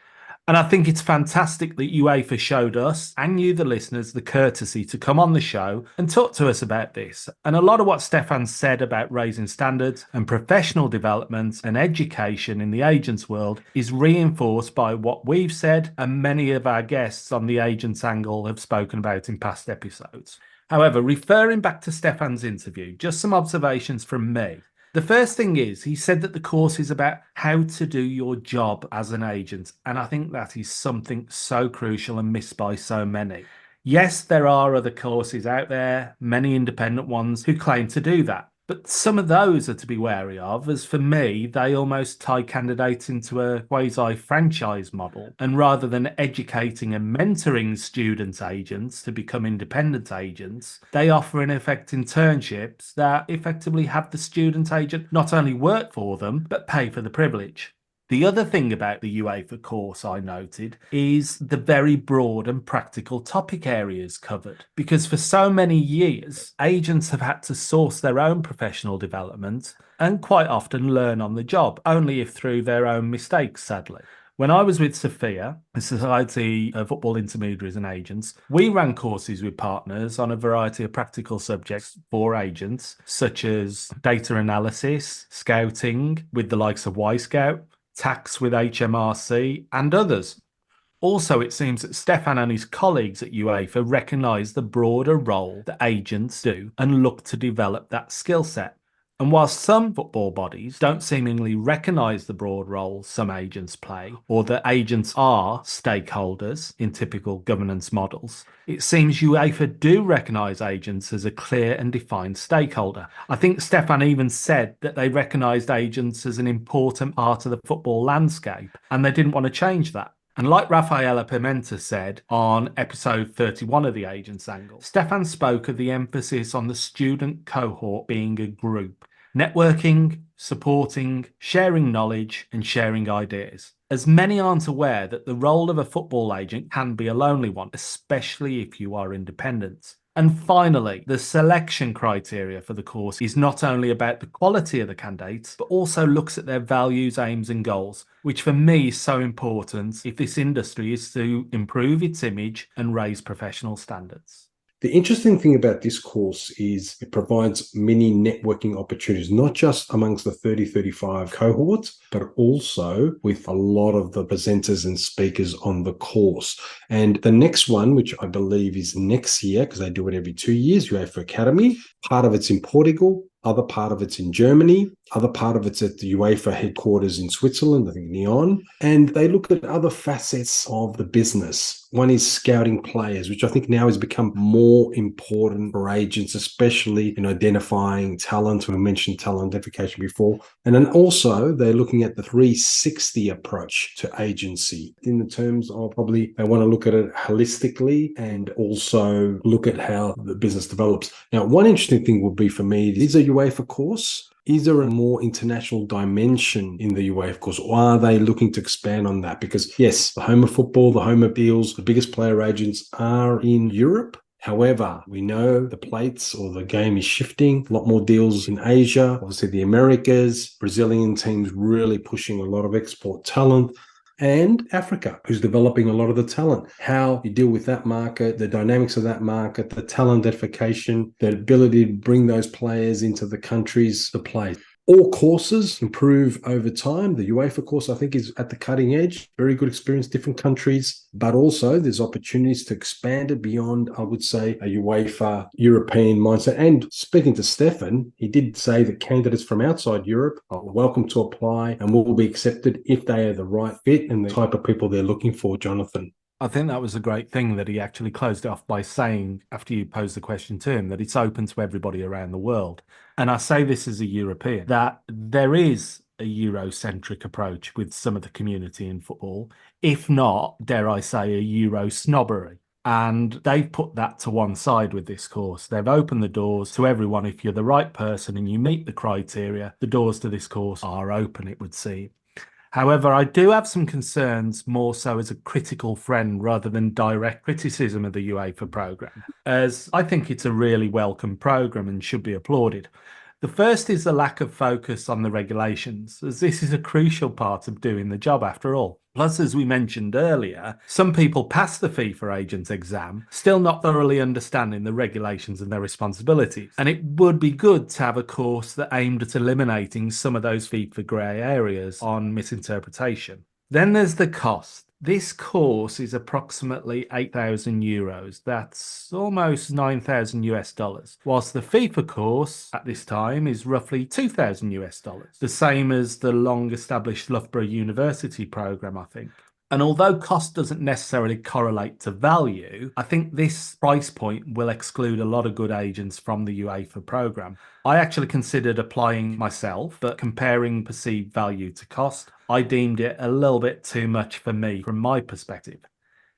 Speaker 1: And I think it's fantastic that UEFA showed us and you, the listeners, the courtesy to come on the show and talk to us about this. And a lot of what Stephane said about raising standards and professional development and education in the agents world is reinforced by what we've said and many of our guests on the agents angle have spoken about in past episodes. However, referring back to Stephane's interview, just some observations from me. The first thing is, he said that the course is about how to do your job as an agent. And I think that is something so crucial and missed by so many. Yes, there are other courses out there, many independent ones, who claim to do that. But some of those are to be wary of, as for me, they almost tie candidates into a quasi-franchise model. And rather than educating and mentoring student agents to become independent agents, they offer in effect internships that effectively have the student agent not only work for them, but pay for the privilege. The other thing about the UEFA course I noted is the very broad and practical topic areas covered, because for so many years, agents have had to source their own professional development and quite often learn on the job, only if through their own mistakes, sadly. When I was with Sophia, the Society of Football Intermediaries and Agents, we ran courses with partners on a variety of practical subjects for agents, such as data analysis, scouting with the likes of Y-Scout, tax with HMRC, and others. Also, it seems that Stephane and his colleagues at UEFA recognise the broader role that agents do and look to develop that skill set. And whilst some football bodies don't seemingly recognise the broad role some agents play, or that agents are stakeholders in typical governance models, it seems UEFA do recognise agents as a clear and defined stakeholder. I think Stephane even said that they recognised agents as an important part of the football landscape, and they didn't want to change that. And like Rafaela Pimenta said on episode 31 of the Agents Angle, Stephane spoke of the emphasis on the student cohort being a group, networking, supporting, sharing knowledge and sharing ideas. As many aren't aware that the role of a football agent can be a lonely one, especially if you are independent. And finally, the selection criteria for the course is not only about the quality of the candidates, but also looks at their values, aims and goals, which for me is so important if this industry is to improve its image and raise professional standards.
Speaker 2: The interesting thing about this course is it provides many networking opportunities, not just amongst the 30-35 cohorts, but also with a lot of the presenters and speakers on the course. And the next one, which I believe is next year, because they do it every 2 years, UEFA Academy, part of it's in Portugal, other part of it's in Germany, other part of it's at the UEFA headquarters in Switzerland, I think Nyon. And they look at other facets of the business. One is scouting players, which I think now has become more important for agents, especially in identifying talent. We mentioned talent identification before. And then also they're looking at the 360 approach to agency in the terms of probably they want to look at it holistically and also look at how the business develops. Now, one interesting thing would be for me, is a UEFA course. Is there a more international dimension in the UEFA course, or are they looking to expand on that? Because yes, the home of football, the home of deals, the biggest player agents are in Europe. However, we know the plates or the game is shifting. A lot more deals in Asia, obviously the Americas, Brazilian teams really pushing a lot of export talent. and Africa, who's developing a lot of the talent. How you deal with that market, the dynamics of that market, the talent identification, the ability to bring those players into the countries to play. All courses improve over time. The UEFA course, I think, is at the cutting edge. Very good experience, different countries, but also there's opportunities to expand it beyond, I would say, a UEFA European mindset. And speaking to Stephane, he did say that candidates from outside Europe are welcome to apply and will be accepted if they are the right fit and the type of people they're looking for, Jonathan.
Speaker 1: I think that was a great thing that he actually closed it off by saying, after you posed the question to him, that it's open to everybody around the world. And I say this as a European, that there is a Eurocentric approach with some of the community in football, if not, dare I say, a Euro snobbery. And they've put that to one side with this course. They've opened the doors to everyone. If you're the right person and you meet the criteria, the doors to this course are open, it would seem. However, I do have some concerns, more so as a critical friend rather than direct criticism of the UEFA programme, as I think it's a really welcome programme and should be applauded. The first is the lack of focus on the regulations, as this is a crucial part of doing the job after all. Plus, as we mentioned earlier, some people pass the FIFA agents exam, still not thoroughly understanding the regulations and their responsibilities. And it would be good to have a course that aimed at eliminating some of those FIFA grey areas on misinterpretation. Then there's the cost. This course is approximately €8,000. That's almost 9,000 US dollars. Whilst the FIFA course at this time is roughly 2,000 US dollars. The same as the long established Loughborough University program, I think. And although cost doesn't necessarily correlate to value, I think this price point will exclude a lot of good agents from the UEFA programme. I actually considered applying myself, but comparing perceived value to cost, I deemed it a little bit too much for me from my perspective.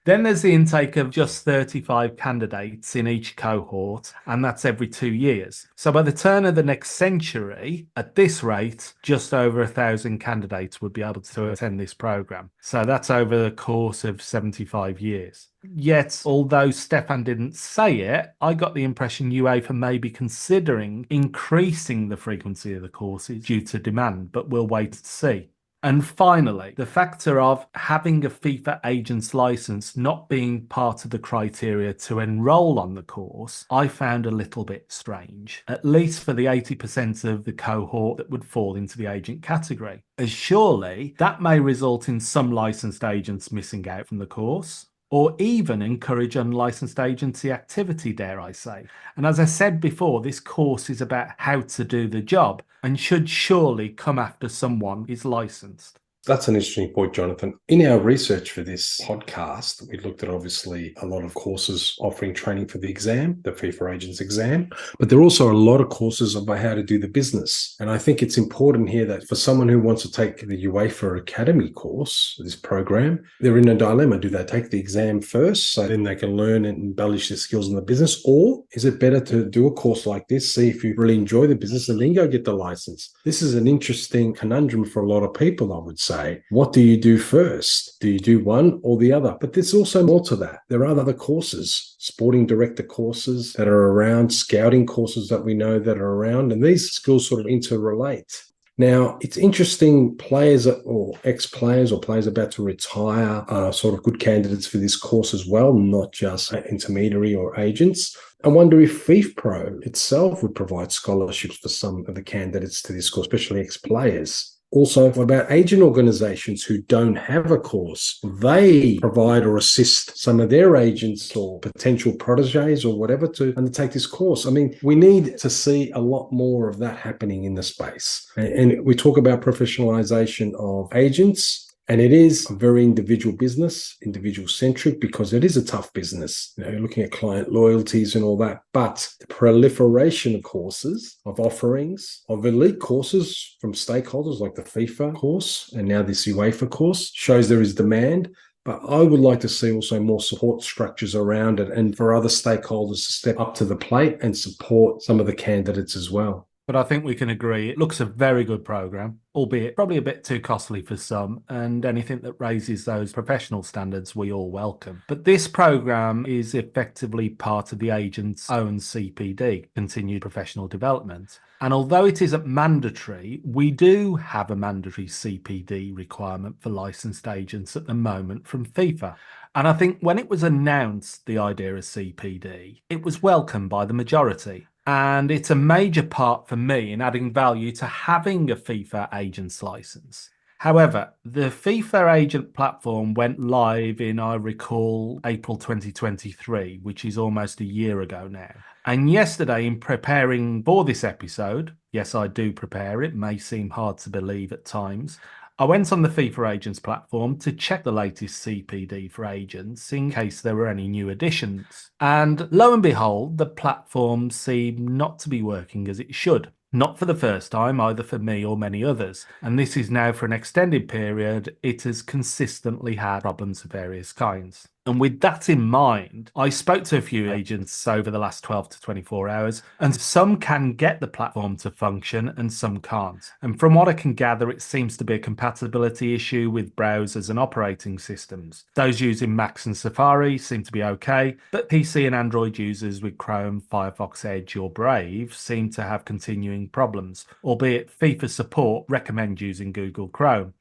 Speaker 1: Then there's the intake of just 35 candidates in each cohort, and that's every 2 years. So by the turn of the next century, at this rate, just over 1,000 candidates would be able to attend this programme. So that's over the course of 75 years. Yet, although Stephane didn't say it, I got the impression UEFA may be considering increasing the frequency of the courses due to demand, but we'll wait to see. And finally, the factor of having a FIFA agent's license not being part of the criteria to enroll on the course, I found a little bit strange, at least for the 80% of the cohort that would fall into the agent category, as surely that may result in some licensed agents missing out from the course, or even encourage unlicensed agency activity, dare I say. And as I said before, this course is about how to do the job and should surely come after someone is licensed.
Speaker 2: That's an interesting point, Jonathan. In our research for this podcast, we looked at obviously a lot of courses offering training for the exam, the FIFA agents exam, but there are also a lot of courses about how to do the business. And I think it's important here that for someone who wants to take the UEFA Academy course, this program, they're in a dilemma. Do they take the exam first so then they can learn and embellish their skills in the business? Or is it better to do a course like this, see if you really enjoy the business and then go get the license? This is an interesting conundrum for a lot of people, I would say. What do you do first? Do you do one or the other? But there's also more to that. There are other courses, sporting director courses that are around, scouting courses that we know that are around, and these skills sort of interrelate. Now, it's interesting, players or ex-players or players about to retire are sort of good candidates for this course as well, not just intermediary or agents. I wonder if FFAR itself would provide scholarships for some of the candidates to this course, especially ex-players. Also, what about agent organizations who don't have a course? They provide or assist some of their agents or potential proteges or whatever to undertake this course. I mean, we need to see a lot more of that happening in the space. And we talk about professionalization of agents. And it is a very individual business, individual centric, because it is a tough business. You know, you're looking at client loyalties and all that. But the proliferation of courses, of offerings, of elite courses from stakeholders like the FIFA course and now this UEFA course shows there is demand. But I would like to see also more support structures around it and for other stakeholders to step up to the plate and support some of the candidates as well.
Speaker 1: But I think we can agree it looks a very good program, albeit probably a bit too costly for some, and anything that raises those professional standards we all welcome. But this program is effectively part of the agent's own CPD, continued professional development. And although it isn't mandatory, we do have a mandatory CPD requirement for licensed agents at the moment from FIFA. And I think when it was announced, the idea of CPD, it was welcomed by the majority. And it's a major part for me in adding value to having a FIFA agent's license. However, the FIFA agent platform went live in, I recall, April 2023, which is almost a year ago now. And yesterday, in preparing for this episode, yes, I do prepare, it may seem hard to believe at times, I went on the FIFA Agents platform to check the latest CPD for agents in case there were any new additions. And lo and behold, the platform seemed not to be working as it should. Not for the first time, either for me or many others. And this is now for an extended period. It has consistently had problems of various kinds. And with that in mind, I spoke to a few agents over the last 12 to 24 hours, and some can get the platform to function and some can't. And from what I can gather, it seems to be a compatibility issue with browsers and operating systems. Those using Macs and Safari seem to be okay, but PC and Android users with Chrome, Firefox, Edge or Brave seem to have continuing problems, albeit FIFA support recommend using Google Chrome.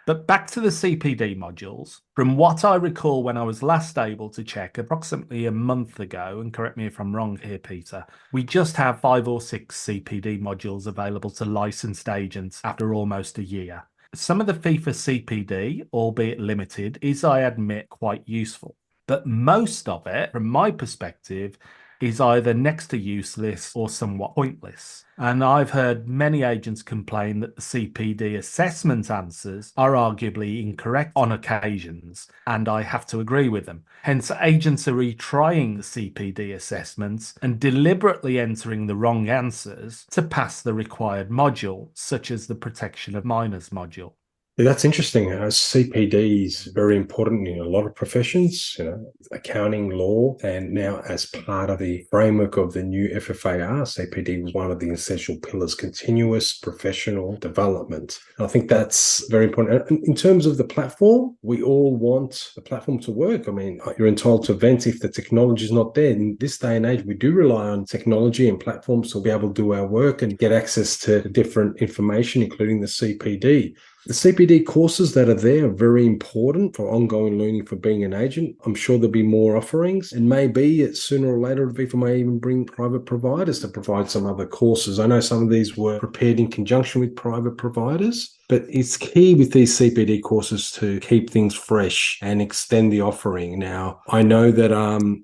Speaker 1: But back to the CPD modules. From what I recall when I was last able to check approximately a month ago, and correct me if I'm wrong here, Peter, we just have 5 or 6 CPD modules available to licensed agents after almost a year. Some of the FIFA CPD, albeit limited, is, I admit, quite useful. But most of it, from my perspective, is either next to useless or somewhat pointless. And I've heard many agents complain that the CPD assessment answers are arguably incorrect on occasions, and I have to agree with them. Hence, agents are retrying the CPD assessments and deliberately entering the wrong answers to pass the required module, such as the protection of minors module.
Speaker 2: Yeah, that's interesting. CPD is very important in a lot of professions, accounting, law, and now as part of the framework of the new FFAR, CPD was one of the essential pillars, continuous professional development. And I think that's very important. And in terms of the platform, we all want the platform to work. I mean, you're entitled to vent if the technology is not there. In this day and age, we do rely on technology and platforms to be able to do our work and get access to different information, including the CPD. The CPD courses that are there are very important for ongoing learning for being an agent. I'm sure there'll be more offerings, and maybe sooner or later, FIFA may even bring private providers to provide some other courses. I know some of these were prepared in conjunction with private providers, but it's key with these CPD courses to keep things fresh and extend the offering. Now, I know that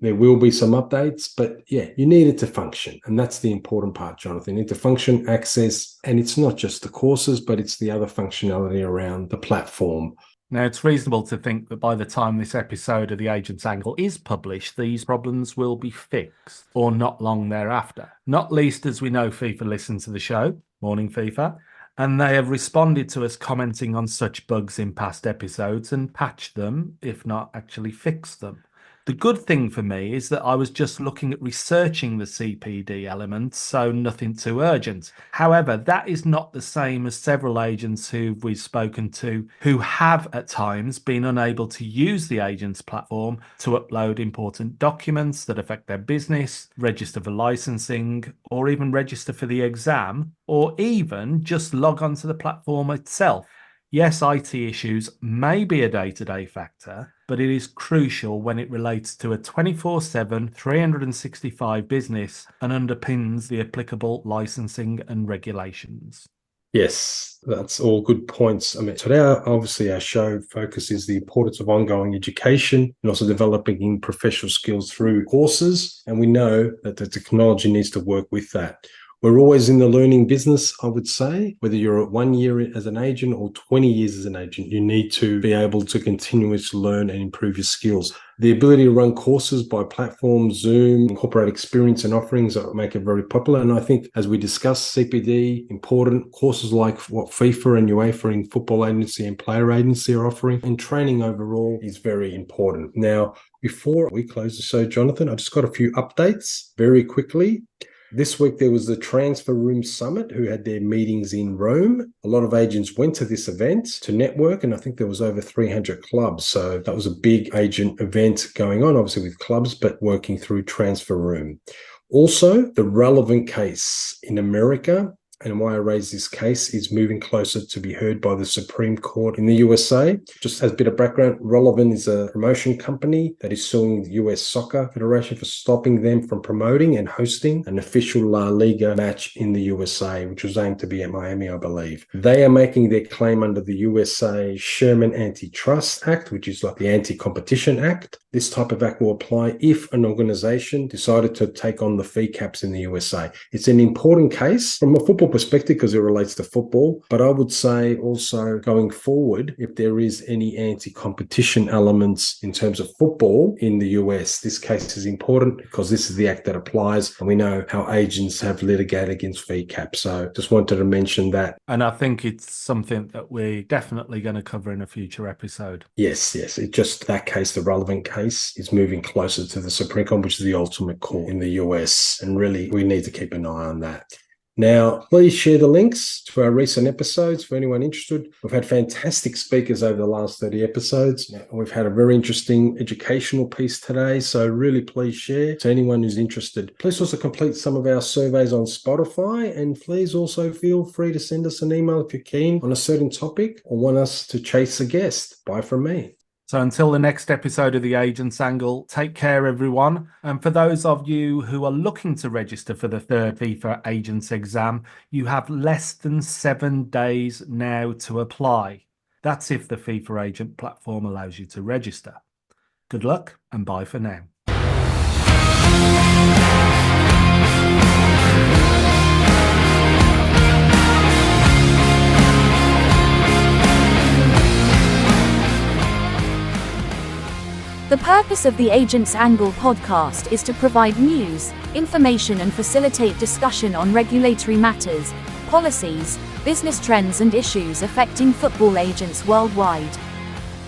Speaker 2: there will be some updates, but yeah, you need it to function. And that's the important part, Jonathan. You need to function, access, and it's not just the courses, but it's the other functionality around the platform.
Speaker 1: Now, it's reasonable to think that by the time this episode of The Agent's Angle is published, these problems will be fixed, or not long thereafter. Not least as we know FIFA listens to the show, Morning FIFA, and they have responded to us commenting on such bugs in past episodes and patched them, if not actually fixed them. The good thing for me is that I was just looking at researching the CPD elements, so nothing too urgent. However, that is not the same as several agents who we've spoken to who have at times been unable to use the agents platform to upload important documents that affect their business, register for licensing, or even register for the exam, or even just log onto the platform itself. Yes, IT issues may be a day-to-day factor, but it is crucial when it relates to a 24/7, 365 business and underpins the applicable licensing and regulations.
Speaker 2: Yes, that's all good points. I mean, today, obviously, our show focuses the importance of ongoing education and also developing professional skills through courses. And we know that the technology needs to work with that. We're always in the learning business, I would say. Whether you're at 1 year as an agent or 20 years as an agent, you need to be able to continuously learn and improve your skills. The ability to run courses by platforms, Zoom, incorporate experience and offerings that make it very popular. And I think as we discuss CPD, important courses like what FIFA and UEFA in football agency and player agency are offering, and training overall is very important. Now, before we close the show, Jonathan, I've just got a few updates very quickly. This week there was the Transfer Room Summit, who had their meetings in Rome. A lot of agents went to this event to network, and I think there was over 300 clubs. So that was a big agent event going on, obviously with clubs, but working through Transfer Room. Also, the relevant case in America, and why I raise this case, is moving closer to be heard by the Supreme Court in the USA. Just as a bit of background, Relevant is a promotion company that is suing the US Soccer Federation for stopping them from promoting and hosting an official La Liga match in the USA, which was aimed to be at Miami, I believe. They are making their claim under the USA Sherman Antitrust Act, which is like the Anti-Competition Act. This type of act will apply if an organization decided to take on the fee caps in the USA. It's an important case from a football perspective because it relates to football, but I would say also going forward, if there is any anti-competition elements in terms of football in the US, this case is important because this is the act that applies, and we know how agents have litigated against fee caps. So just wanted to mention that.
Speaker 1: And I think it's something that we're definitely going to cover in a future episode.
Speaker 2: Yes. It just, that case, the relevant case, is moving closer to the Supreme Court, which is the ultimate court in the US. And really, we need to keep an eye on that. Now, please share the links to our recent episodes for anyone interested. We've had fantastic speakers over the last 30 episodes. We've had a very interesting educational piece today, so really please share to anyone who's interested. Please also complete some of our surveys on Spotify, and please also feel free to send us an email if you're keen on a certain topic or want us to chase a guest. Bye from me.
Speaker 1: So until the next episode of The Agent's Angle, take care, everyone. And for those of you who are looking to register for the third FIFA Agents exam, you have less than 7 days now to apply. That's if the FIFA Agent platform allows you to register. Good luck and bye for now.
Speaker 4: The purpose of the Agent's Angle podcast is to provide news, information and facilitate discussion on regulatory matters, policies, business trends and issues affecting football agents worldwide.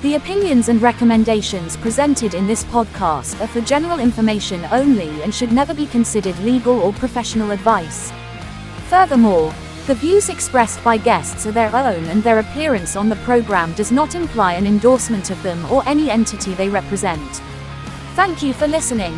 Speaker 4: The opinions and recommendations presented in this podcast are for general information only and should never be considered legal or professional advice. Furthermore, the views expressed by guests are their own and their appearance on the program does not imply an endorsement of them or any entity they represent. Thank you for listening.